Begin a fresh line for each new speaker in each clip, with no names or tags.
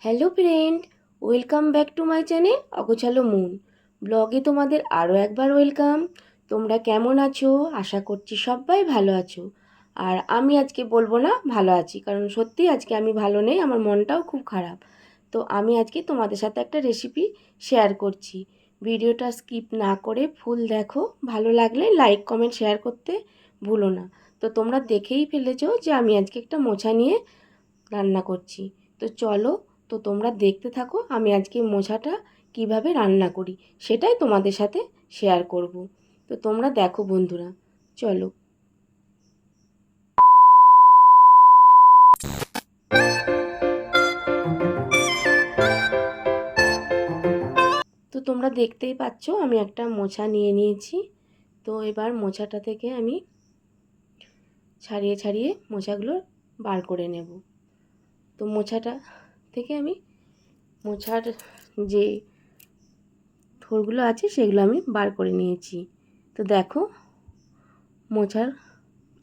Hello friend, welcome back to my channel অগোছালো মন ব্লগে তোমাদের আরও একবার ওয়েলকাম। তোমরা কেমন আছো? আশা করছি সবাই ভালো আছো। আর আমি আজকে বলবো না ভালো আছি, কারণ সত্যি আজকে আমি ভালো নেই, আমার মনটাও খুব খারাপ। তো আমি আজকে তোমাদের সাথে একটা রেসিপি শেয়ার করছি। ভিডিওটা স্কিপ না করে ফুল দেখো, ভালো লাগলে লাইক কমেন্ট শেয়ার করতে ভুলো না। তো তোমরা দেখেই ফেলেছো যে আমি আজকে একটা মোচা নিয়ে রান্না করছি। তো চলো, তো তোমরা দেখতে থাকো আমি আজকে মোচাটা কিভাবে রান্না করি সেটাই তোমাদের সাথে শেয়ার করব। তো তোমরা দেখো বন্ধুরা, চলো। তো তোমরা দেখতেই পাচ্ছ আমি একটা মোচা নিয়ে নিয়েছি। তো এবার মোচাটা থেকে আমি ছাড়িয়ে ছাড়িয়ে মোচাগুলো বার করে নেব। তো মোচাটা থেকে আমি মোচার যে থোড়গুলো আছে সেগুলো আমি বার করে নিয়েছি। তো দেখো, মোচার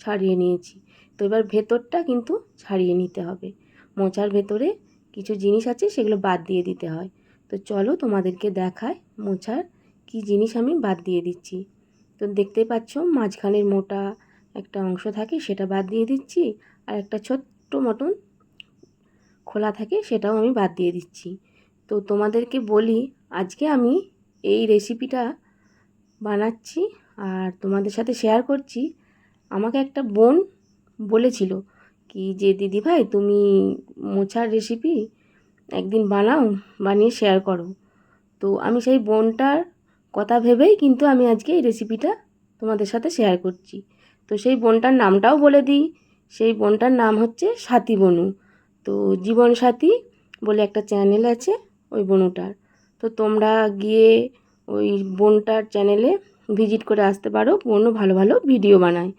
ছাড়িয়ে নিয়েছি। তো এবার ভেতরটা কিন্তু ছাড়িয়ে নিতে হবে। মোচার ভেতরে কিছু জিনিস আছে সেগুলো বাদ দিয়ে দিতে হয়। তো চলো তোমাদেরকে দেখায় মোচার কি জিনিস আমি বাদ দিয়ে দিচ্ছি। তো দেখতেই পাচ্ছ মাঝখানের মোটা একটা অংশ থাকে সেটা বাদ দিয়ে দিচ্ছি, আর একটা ছোট্ট মতন খোলা থাকে সেটাও আমি বাদ দিয়ে দিচ্ছি। তো তোমাদেরকে বলি, আজকে আমি এই রেসিপিটা বানাচ্ছি আর তোমাদের সাথে শেয়ার করছি। আমাকে একটা বোন বলেছিল কি যে দিদিভাই তুমি মোচার রেসিপি একদিন বানাও, বানিয়ে শেয়ার করো। তো আমি সেই বোনটার কথা ভেবেই কিন্তু আমি আজকে এই রেসিপিটা তোমাদের সাথে শেয়ার করছি। তো সেই বোনটার নামটাও বলে দিই। সেই বোনটার নাম হচ্ছে সাথী বনু। তো জীবন সাথী বলে একটা চ্যানেল আছে ওই বনুটার। তো তোমরা গিয়ে ওই বোনটার চ্যানেলে ভিজিট করে আসতে পারো। বোনও ভালো ভালো ভিডিও বানায়।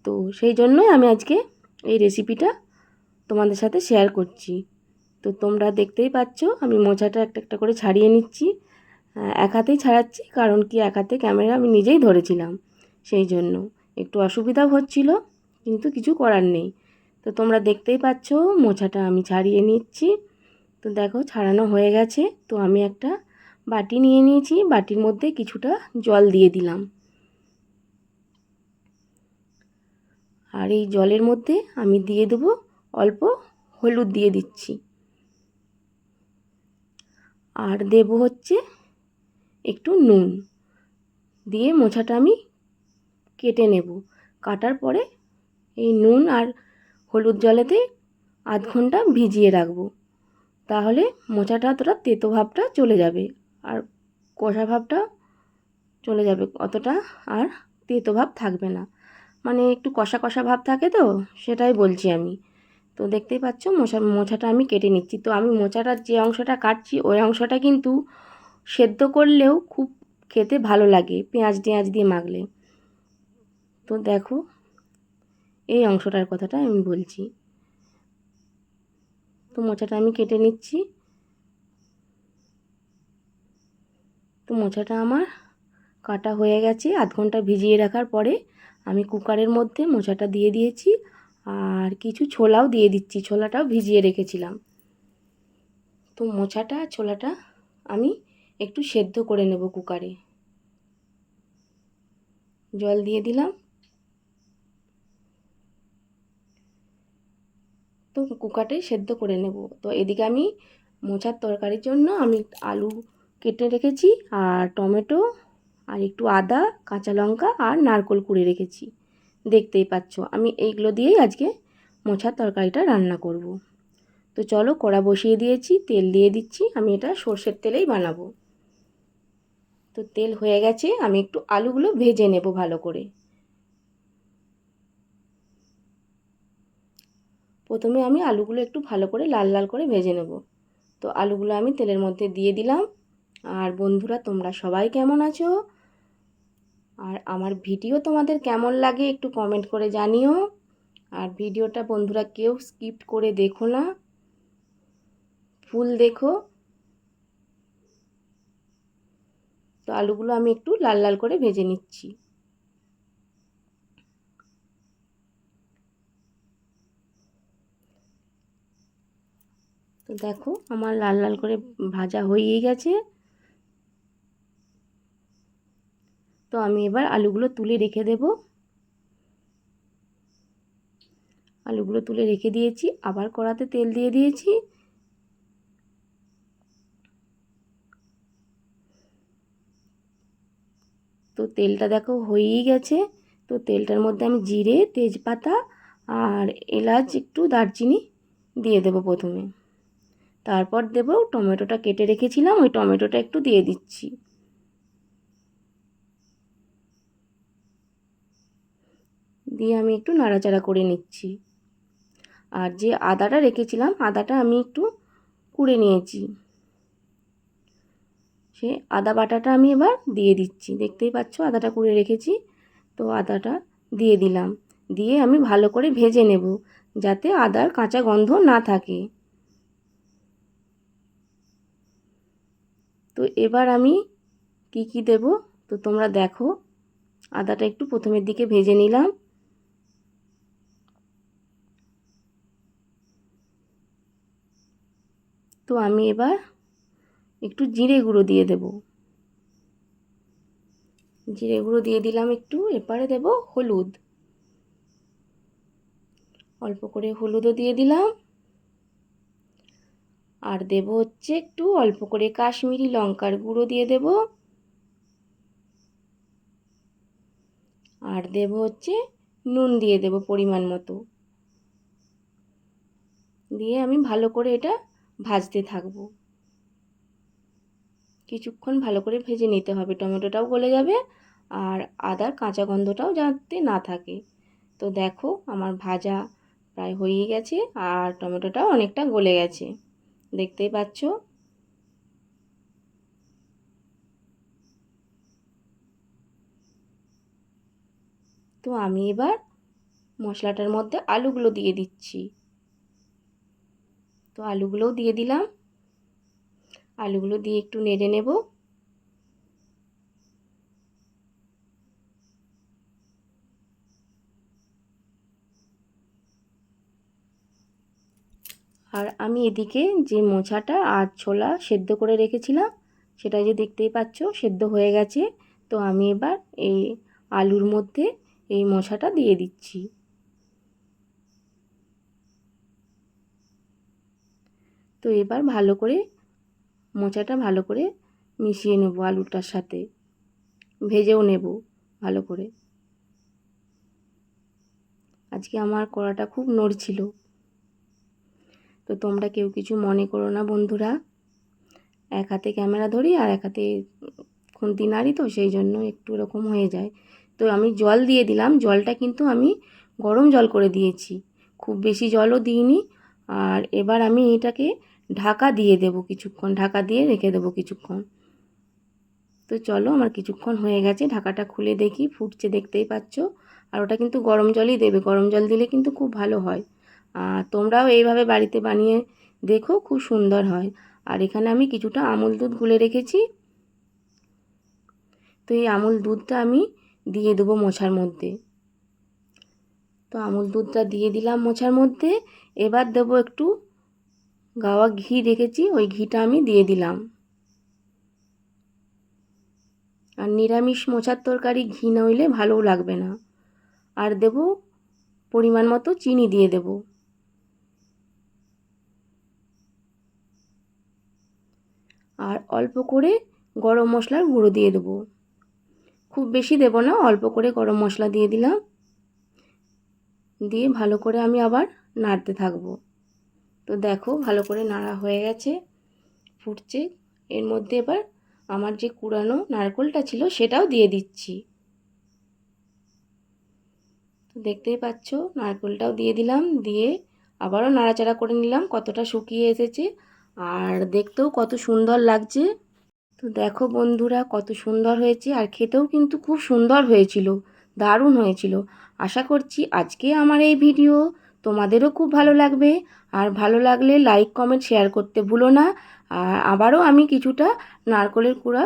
তো সেই জন্যই আমি আজকে এই রেসিপিটা তোমাদের সাথে শেয়ার করছি। তো তোমরা দেখতেই পাচ্ছ আমি মোচাটা একটা একটা করে ছাড়িয়ে নিচ্ছি। এক হাতেই ছাড়াচ্ছি, কারণ কি এক হাতে ক্যামেরা আমি নিজেই ধরেছিলাম, সেই জন্য একটু অসুবিধাও হচ্ছিল, কিন্তু কিছু করার নেই। তো তোমরা দেখতেই পাচ্ছ মোচাটা আমি ছাড়িয়ে নিচ্ছি। তো দেখো ছাড়ানো হয়ে গেছে। তো আমি একটা বাটি নিয়ে নিয়েছি, বাটির মধ্যে কিছুটা জল দিয়ে দিলাম। আর এই জলের মধ্যে আমি দিয়ে দেবো অল্প হলুদ দিয়ে দিচ্ছি, আর দেব হচ্ছে একটু নুন দিয়ে মোচাটা আমি কেটে নেব। কাটার পরে এই নুন আর হলুদ জলেতে আধ ঘন্টা ভিজিয়ে রাখবো। তাহলে মোচাটা অতটা তেতো ভাবটা চলে যাবে, আর কষা ভাবটা চলে যাবে, অতটা আর তেতো ভাব থাকবে না। মানে একটু কষা কষা ভাব থাকে, তো সেটাই বলছি আমি। তো দেখতেই পাচ্ছ মোচাটা আমি কেটে নিচ্ছি। তো আমি মোচাটার যে অংশটা কাটছি ওই অংশটা কিন্তু সেদ্ধ করলেও খুব খেতে ভালো লাগে পেঁয়াজ টেঁয়াজ দিয়ে মাখলে। তো দেখো এই অংশটার কথাটা আমি বলছি। তো মোচাটা আমি কেটে নিচ্ছি। তো মোচাটা আমার কাটা হয়ে গেছে। আধ ঘন্টা ভিজিয়ে রাখার পরে আমি কুকারের মধ্যে মোচাটা দিয়ে দিয়েছি, আর কিছু ছোলাও দিয়ে দিচ্ছি, ছোলাটাও ভিজিয়ে রেখেছিলাম। তো মোচাটা ছোলাটা আমি একটু সেদ্ধ করে নেব কুকারে। জল দিয়ে দিলাম। তো কুকারে সেদ্ধ করে নেব। তো এদিকে আমি মোচার তরকারির জন্য আমি আলু কেটে রেখেছি, আর টমেটো, আর একটু আদা, কাঁচা লঙ্কা আর নারকেল কুড়ে রেখেছি। দেখতেই পাচ্ছ আমি এইগুলো দিয়েই আজকে মোচার তরকারিটা রান্না করব। তো চলো, কড়া বসিয়ে দিয়েছি, তেল দিয়ে দিচ্ছি। আমি এটা সর্ষের তেলেই বানাবো। তো তেল হয়ে গেছে, আমি একটু আলুগুলো ভেজে নেব ভালো করে। প্রথমে আমি আলুগুলো একটু ভালো করে লাল লাল করে ভেজে নেব। তো আলুগুলো আমি তেলের মধ্যে দিয়ে দিলাম। আর বন্ধুরা তোমরা সবাই কেমন আছো, আর আমার ভিডিও তোমাদের কেমন লাগে একটু কমেন্ট করে জানিও। আর ভিডিওটা বন্ধুরা কেউ স্কিপ করে দেখো না, ফুল দেখো। তো আলুগুলো আমি একটু লাল লাল করে ভেজে নিচ্ছি। তো তো দেখো আমার লাল লাল করে ভাজা হয়েই গেছে। তো আমি এবার আলুগুলো তুলে রেখে দেব। আলুগুলো তুলে রেখে দিয়েছি, আবার কড়াতে তেল দিয়ে দিয়েছি। তো তেলটা দেখো হয়েই গেছে। তো তেলটার মধ্যে আমি জিরে, তেজপাতা আর এলাচ, একটু দারচিনি দিয়ে দেব প্রথমে। তারপর দেব টমেটোটা কেটে রেখেছিলাম, ওই টমেটোটা একটু দিয়ে দিচ্ছি। দিয়ে আমি একটু নাড়াচাড়া করে নিচ্ছি। আর যে আদাটা রেখেছিলাম, আদাটা আমি একটু কুড়ে নিয়েছি, সে আদা বাটাটা আমি এবার দিয়ে দিচ্ছি। দেখতেই পাচ্ছ আদাটা কুড়ে রেখেছি, তো আদাটা দিয়ে দিলাম। দিয়ে আমি ভালো করে ভেজে নেব, যাতে আদার কাঁচা গন্ধ না থাকে। তো এবার আমি কি কি দেব, তো তোমরা দেখো। আদাটা একটু প্রথমের দিকে ভেজে নিলাম। তো আমি এবার একটু জিরে গুঁড়ো দিয়ে দেব। জিরে গুঁড়ো দিয়ে দিলাম একটু। এরপরে দেব হলুদ, অল্প করে হলুদও দিয়ে দিলাম। আর দেব হচ্ছে একটু অল্প করে কাশ্মীরি লঙ্কার গুঁড়ো দিয়ে দেব। আর দেব হচ্ছে নুন দিয়ে দেব পরিমাণ মতো। দিয়ে আমি ভালো করে এটা ভাজতে থাকবো। কিছুক্ষণ ভালো করে ভেজে নিতে হবে, টমেটোটাও গলে যাবে আর আদার কাঁচা গন্ধটাও যাতে না থাকে। তো দেখো আমার ভাজা প্রায় হয়েই গেছে আর টমেটোটাও অনেকটা গলে গেছে, দেখতেই পাচ্ছ। তো আমি এবার মশলাটার মধ্যে আলুগুলো দিয়ে দিচ্ছি। তো আলুগুলোও দিয়ে দিলাম। আলুগুলো দিয়ে একটু নেড়ে নেব। আর আমি এদিকে যে মোচাটা আর ছোলা সেদ্ধ করে রেখেছিলাম, সেটা যে দেখতেই পাচ্ছ সেদ্ধ হয়ে গেছে। তো আমি এবার এই আলুর মধ্যে এই মোচাটা দিয়ে দিচ্ছি। তো এবার ভালো করে মোচাটা ভালো করে মিশিয়ে নেব আলুটার সাথে, ভেজেও নেব ভালো করে। আজকে আমার কড়াটা খুব নড়ছিল, তো তোমরা কেউ কিছু মনে করো না বন্ধুরা। এক হাতে ক্যামেরা ধরি আর এক হাতে খুন্তি নাড়ি, তো সেই জন্য একটু এরকম হয়ে যায়। তো আমি জল দিয়ে দিলাম, জলটা কিন্তু আমি গরম জল করে দিয়েছি, খুব বেশি জলও দিইনি। আর এবার আমি এটাকে ঢাকা দিয়ে দেব কিছুক্ষণ, ঢাকা দিয়ে রেখে দেবো কিছুক্ষণ। তো চলো আমার কিছুক্ষণ হয়ে গেছে, ঢাকাটা খুলে দেখি, ফুটছে দেখতেই পাচ্ছ। আর ওটা কিন্তু গরম জলই দেবে, গরম জল দিলে কিন্তু খুব ভালো হয়। আর তোমরাও এইভাবে বাড়িতে বানিয়ে দেখো, খুব সুন্দর হয়। আর এখানে আমি কিছুটা আমুল দুধ গুলে রেখেছি, তো এই আমুল দুধটা আমি দিয়ে দেবো মোছার মধ্যে। তো আমুল দুধটা দিয়ে দিলাম মোছার মধ্যে। এবার দেবো একটু গাওয়া ঘি রেখেছি, ওই ঘিটা আমি দিয়ে দিলাম। আর নিরামিষ মোচার তরকারি ঘি নইলে ভালোও লাগবে না। আর দেব পরিমাণ মতো চিনি দিয়ে দেব। আর অল্প করে গরম মশলার গুঁড়ো দিয়ে দেবো, খুব বেশি দেব না, অল্প করে গরম মশলা দিয়ে দিলাম। দিয়ে ভালো করে আমি আবার নাড়তে থাকবো। তো দেখো ভালো করে নাড়া হয়ে গেছে, ফুটছে। এর মধ্যে এবার আমার যে কুড়ানো নারকেলটা ছিল সেটাও দিয়ে দিচ্ছি। তো দেখতেই পাচ্ছ নারকেলটাও দিয়ে দিলাম, দিয়ে আবারও নাড়াচাড়া করে নিলাম। কতটা শুকিয়ে এসেছে আর দেখতেও কত সুন্দর লাগছে। তো দেখো বন্ধুরা কত সুন্দর হয়েছে, আর খেতেও কিন্তু খুব সুন্দর হয়েছিল, দারুণ হয়েছিল। আশা করছি আজকে আমার এই ভিডিও তোমাদেরও খুব ভালো লাগবে। আর ভালো লাগলে লাইক কমেন্ট শেয়ার করতে ভুলো না। আর আবারও আমি কিছুটা নারকেলের কুড়া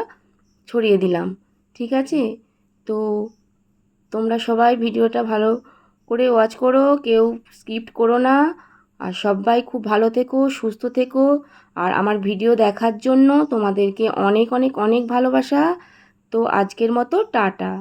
ছড়িয়ে দিলাম, ঠিক আছে। তো তোমরা সবাই ভিডিওটা ভালো করে ওয়াচ করো, কেউ স্কিপ করো না। আর সবাই খুব ভালো থেকো, সুস্থ থেকো। আর আমার ভিডিও দেখার জন্য তোমাদেরকে অনেক অনেক অনেক ভালোবাসা। তো আজকের মতো টাটা।